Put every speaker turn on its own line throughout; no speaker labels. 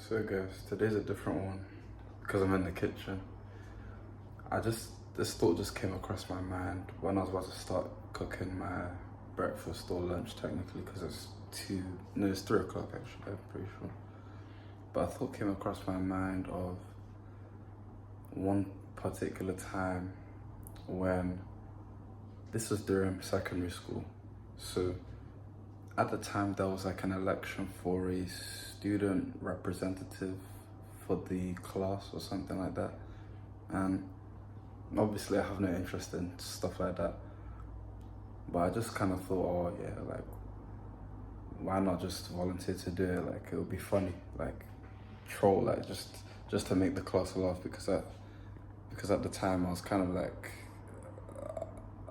So guys, today's a different one because I'm in the kitchen. This thought just came across my mind when I was about to start cooking my breakfast or lunch technically, because it's 3 o'clock actually, I'm pretty sure. But a thought came across my mind of one particular time when, this was during secondary school. So at the time there was like an election for a student representative for the class or something like that. And obviously I have no interest in stuff like that. But I just kind of thought, oh yeah, like, why not just volunteer to do it? Like, it would be funny, like, troll, like, just to make the class laugh, because at the time I was kind of like,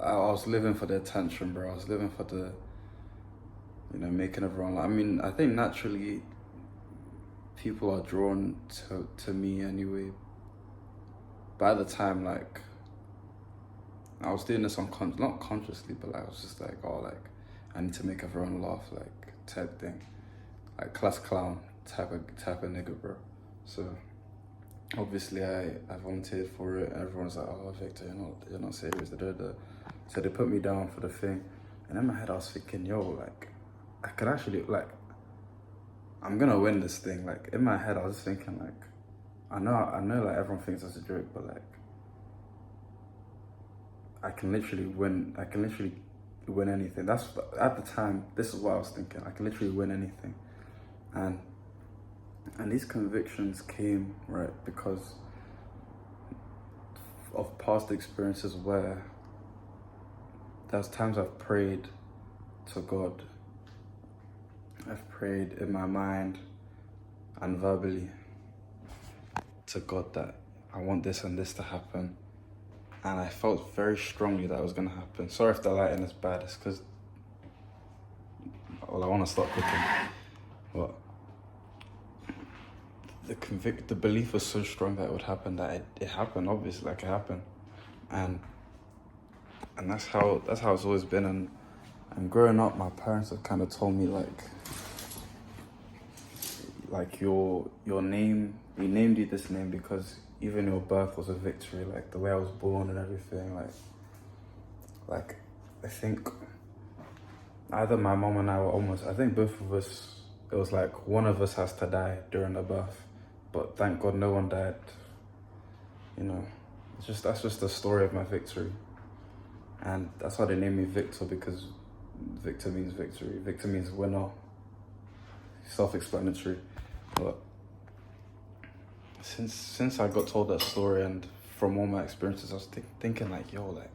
I was living for the attention, bro. I was living for the, making everyone laugh. I mean, I think naturally people are drawn to me anyway. But at the time, like, I was doing this not consciously, but like, I was just like, oh, like, I need to make everyone laugh, like, type thing. Like, class clown type of nigga, bro. So obviously I volunteered for it, and everyone's like, oh, Victor, you're not serious. So they put me down for the thing. And in my head I was thinking, yo, like, I could actually, like, I'm gonna win this thing. Like, in my head I was just thinking, like, I know like everyone thinks it's a joke, but like, I can literally win anything. That's, at the time, this is what I was thinking. I can literally win anything. And these convictions came, right, because of past experiences where there's times I've prayed to God. I've prayed in my mind and verbally to God that I want this and this to happen. And I felt very strongly that it was gonna happen. Sorry if the lighting is bad, it's because, well, I wanna start cooking. But the belief was so strong that it would happen, that it happened, obviously, like, it happened. And that's how it's always been. And growing up, my parents have kind of told me, like your name, we named you this name because even your birth was a victory, like the way I was born and everything, like I think either my mom and I were I think both of us, it was like one of us has to die during the birth, but thank God no one died. That's just the story of my victory. And that's why they named me Victor, because Victor means victory. Victor means winner. Self-explanatory. But since I got told that story, and from all my experiences, I was thinking like, yo, like,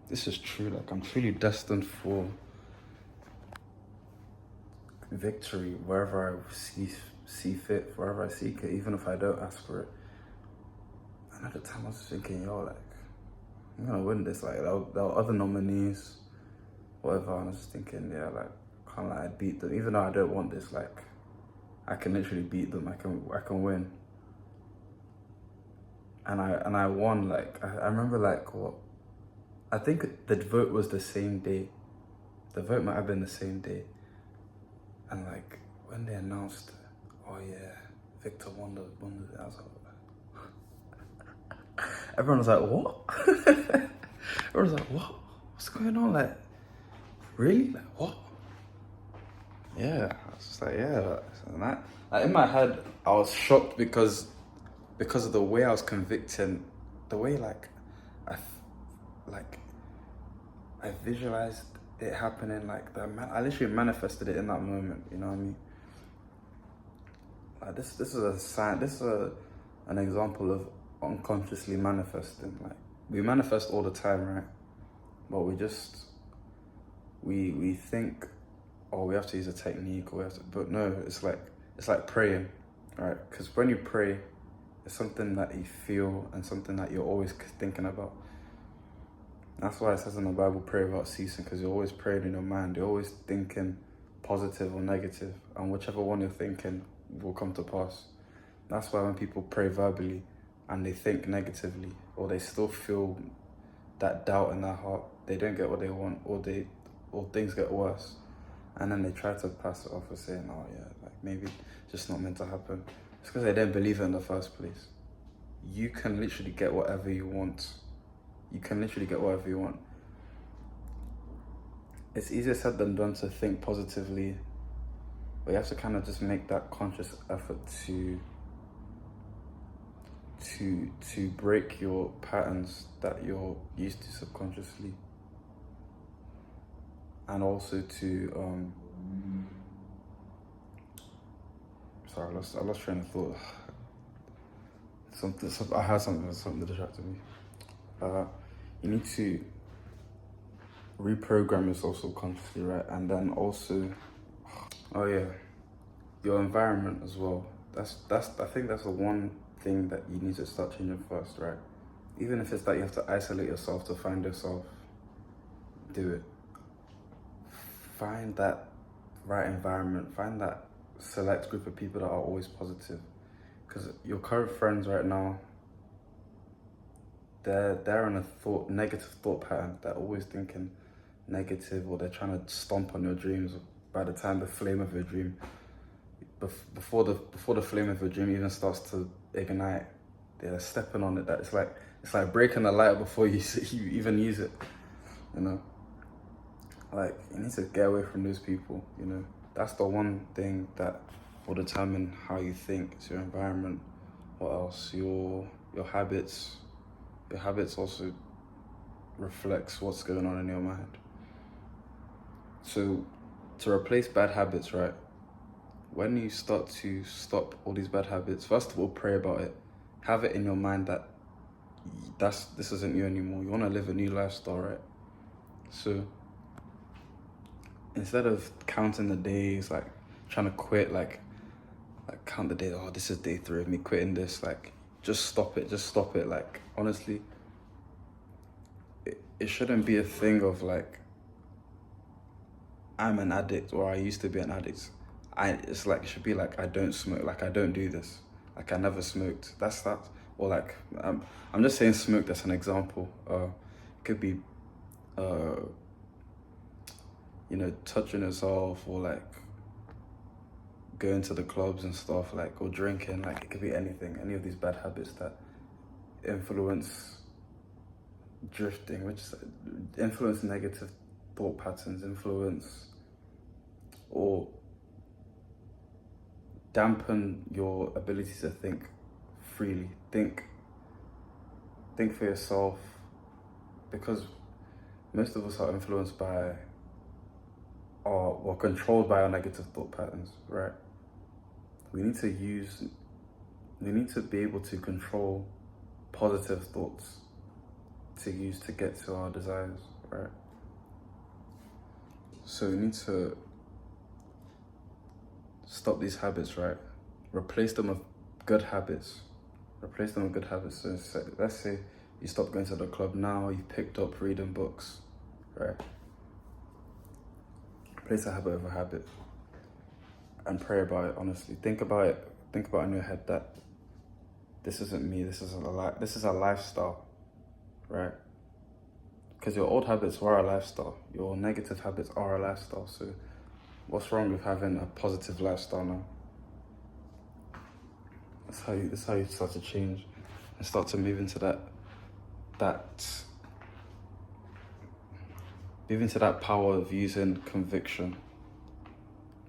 this is true. Like, I'm truly destined for victory wherever I see fit, wherever I seek it, even if I don't ask for it. And at the time I was thinking, yo, like, I'm gonna win this. Like, there were other nominees, whatever, and I was just thinking, yeah, like, can't lie, I'd beat them. Even though I don't want this, like, I can literally beat them. I can win. And I won. Like, I remember, like, what, I think the vote was the same day. The vote might have been the same day. And like, when they announced, oh yeah, Victor won the I was like, everyone was like, what? Everyone was like, what? What's going on? Like, really? Like, what? Yeah, I was just like, yeah. And that, like, in my head, I was shocked because of the way I was convicting, the way, like, I visualized it happening, like that. I literally manifested it in that moment. You know what I mean? Like, this is a sign. This is an example of unconsciously manifesting. Like, we manifest all the time, right? But we think, oh, we have to use a technique, or but no, it's like praying, right? Because when you pray, it's something that you feel and something that you're always thinking about. That's why it says in the Bible, pray without ceasing, because you're always praying in your mind. You're always thinking positive or negative, and whichever one you're thinking will come to pass. That's why when people pray verbally and they think negatively, or they still feel that doubt in their heart, they don't get what they want, or things get worse, and then they try to pass it off as saying, oh yeah, like, maybe it's just not meant to happen. It's because they didn't believe it in the first place. You can literally get whatever you want. You can literally get whatever you want. It's easier said than done to think positively, but you have to kind of just make that conscious effort to break your patterns that you're used to subconsciously, and also to sorry, I lost train of thought. I had something that distracted me. You need to reprogram yourself subconsciously, right? And then also, oh yeah, your environment as well. I think that's the one thing that you need to start changing first, right? Even if it's that you have to isolate yourself to find yourself, do it. Find that right environment. Find that select group of people that are always positive. Because your current friends right now, they're on a negative thought pattern. They're always thinking negative, or they're trying to stomp on your dreams. By the time the flame of your dream, before the flame of your dream even starts to ignite, they're stepping on it. That it's like breaking a light before you even use it. You know, like you need to get away from those people. You know, that's the one thing that will determine how you think. It's your environment. What else? Your habits. Your habits also reflects what's going on in your mind. So to replace bad habits, right? When you start to stop all these bad habits, first of all, pray about it. Have it in your mind that this isn't you anymore. You want to live a new lifestyle, right? So instead of counting the days, like trying to quit, like count the days, oh, this is day 3 of me quitting this, like just stop it. Like honestly, it shouldn't be a thing of like, I'm an addict, or I used to be an addict. It's like, it should be like, I don't smoke, like I don't do this, like I never smoked. That's that. Or like, I'm just saying smoke, that's an example. It could be, you know, touching yourself, or like going to the clubs and stuff, like, or drinking, like it could be anything, any of these bad habits that influence drifting, which influence negative thought patterns, influence or dampen your ability to think freely. Think for yourself, because most of us are influenced by or controlled by our negative thought patterns, right? We need to be able to control positive thoughts to use to get to our desires, right? So we need to stop these habits, right? Replace them with good habits. So let's say you stop going to the club now, you've picked up reading books, right? Replace a habit with a habit. And pray about it, honestly. Think about it in your head that this isn't me, this is a lifestyle, right? Because your old habits were a lifestyle. Your negative habits are a lifestyle. So what's wrong with having a positive lifestyle now? That's how you start to change and start to move into that power of using conviction,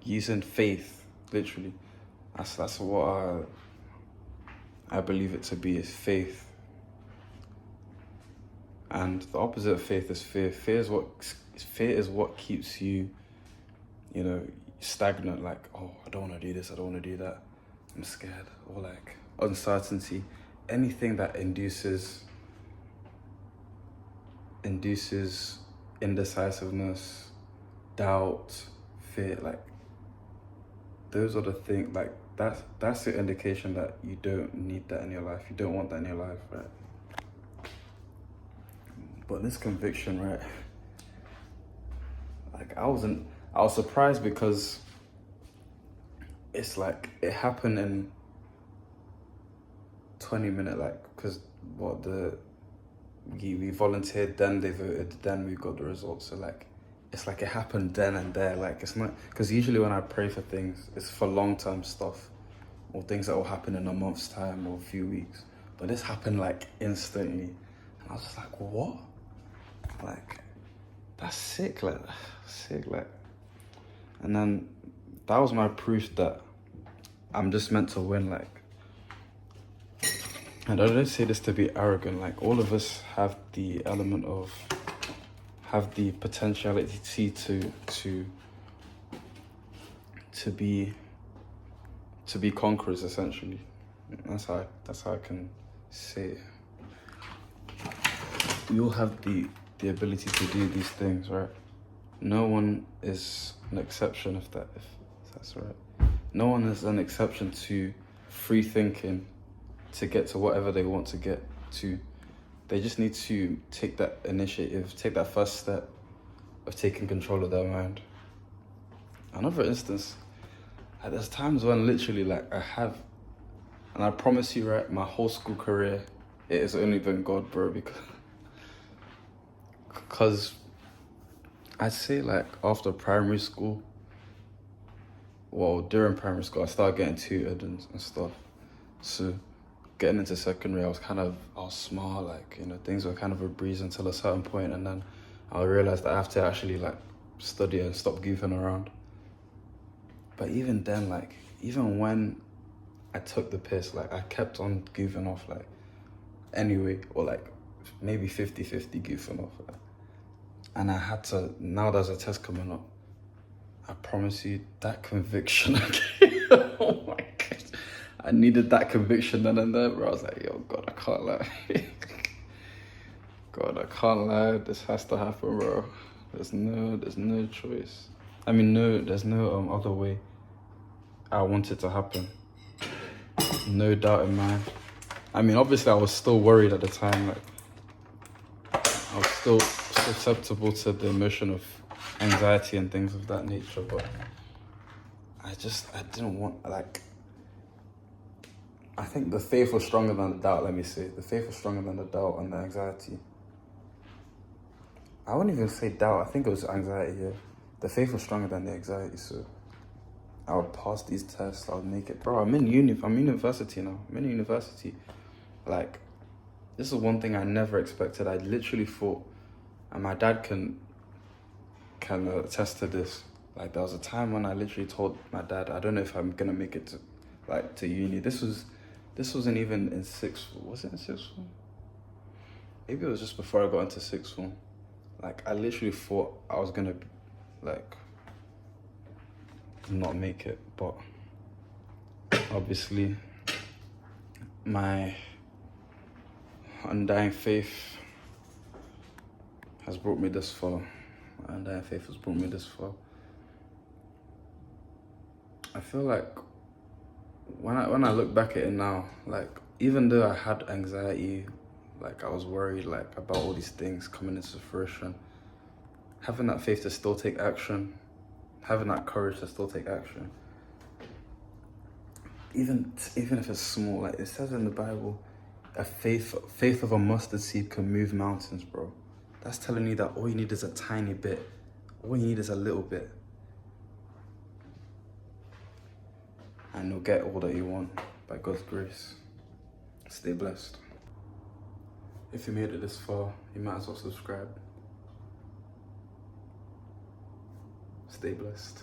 using faith, literally. That's what I believe it to be, is faith. And the opposite of faith is fear. Fear is what keeps you, you know, stagnant. Like, oh, I don't want to do this, I don't want to do that, I'm scared. Or like uncertainty, anything that induces indecisiveness, doubt, fear. Like those are the things. Like that's the indication that you don't need that in your life. You don't want that in your life, right? But this conviction, right? Like I was surprised because it's like it happened in 20 minutes, like, because we volunteered, then they voted, then we got the results. So like it's like it happened then and there. Like it's not, because usually when I pray for things, it's for long-term stuff. or things that will happen in a month's time or a few weeks. But this happened like instantly. And I was just like, what? Like, that's sick, like, sick, like. And then that was my proof that I'm just meant to win, like. And I don't say this to be arrogant, like, all of us have the element of, have the potentiality to be conquerors, essentially. That's how I can say it. We all have the ability to do these things, right? No one is an exception if that's right. No one is an exception to free thinking to get to whatever they want to get to. They just need to take that initiative, take that first step of taking control of their mind. Another instance, there's times when literally like I have, and I promise you, right, my whole school career, it has only been God, bro, because I'd say like after primary school, well, during primary school, I started getting tutored and stuff. So getting into secondary, I was smart, like, you know, things were kind of a breeze until a certain point, and then I realized that I have to actually like study and stop goofing around. But even then, like, even when I took the piss, like, I kept on goofing off, like, anyway, or like maybe 50-50 goofing off. Like. And I had to, now there's a test coming up, I promise you, that conviction, oh my God, I needed that conviction then and there, bro. I was like, yo, God, I can't lie. God, I can't lie, this has to happen, bro. There's no choice. I mean, there's no other way I want it to happen. No doubt in mind. I mean, obviously I was still worried at the time, like, I was still susceptible to the emotion of anxiety and things of that nature, but I didn't want, like, I think the faith was stronger than the doubt, let me say. The faith was stronger than the doubt and the anxiety. I wouldn't even say doubt, I think it was anxiety, yeah. The faith was stronger than the anxiety, so I would pass these tests, I would make it. Bro, I'm in university now, I'm in university. Like, this is one thing I never expected. I literally thought, and my dad can attest to this. Like, there was a time when I literally told my dad, I don't know if I'm gonna make it to uni. This wasn't even in sixth form. Was it in sixth form? Maybe it was just before I got into sixth form. Like, I literally thought I was gonna, like, not make it, but obviously my undying faith has brought me this far. My undying faith has brought me this far. I feel like when I look back at it now, like, even though I had anxiety, like, I was worried, like, about all these things coming into fruition, having that faith to still take action, having that courage to still take action, even if it's small, like it says in the Bible, a faith of a mustard seed can move mountains, bro. That's telling you that all you need is a tiny bit. All you need is a little bit. And you'll get all that you want by God's grace. Stay blessed. If you made it this far, you might as well subscribe. Stay blessed.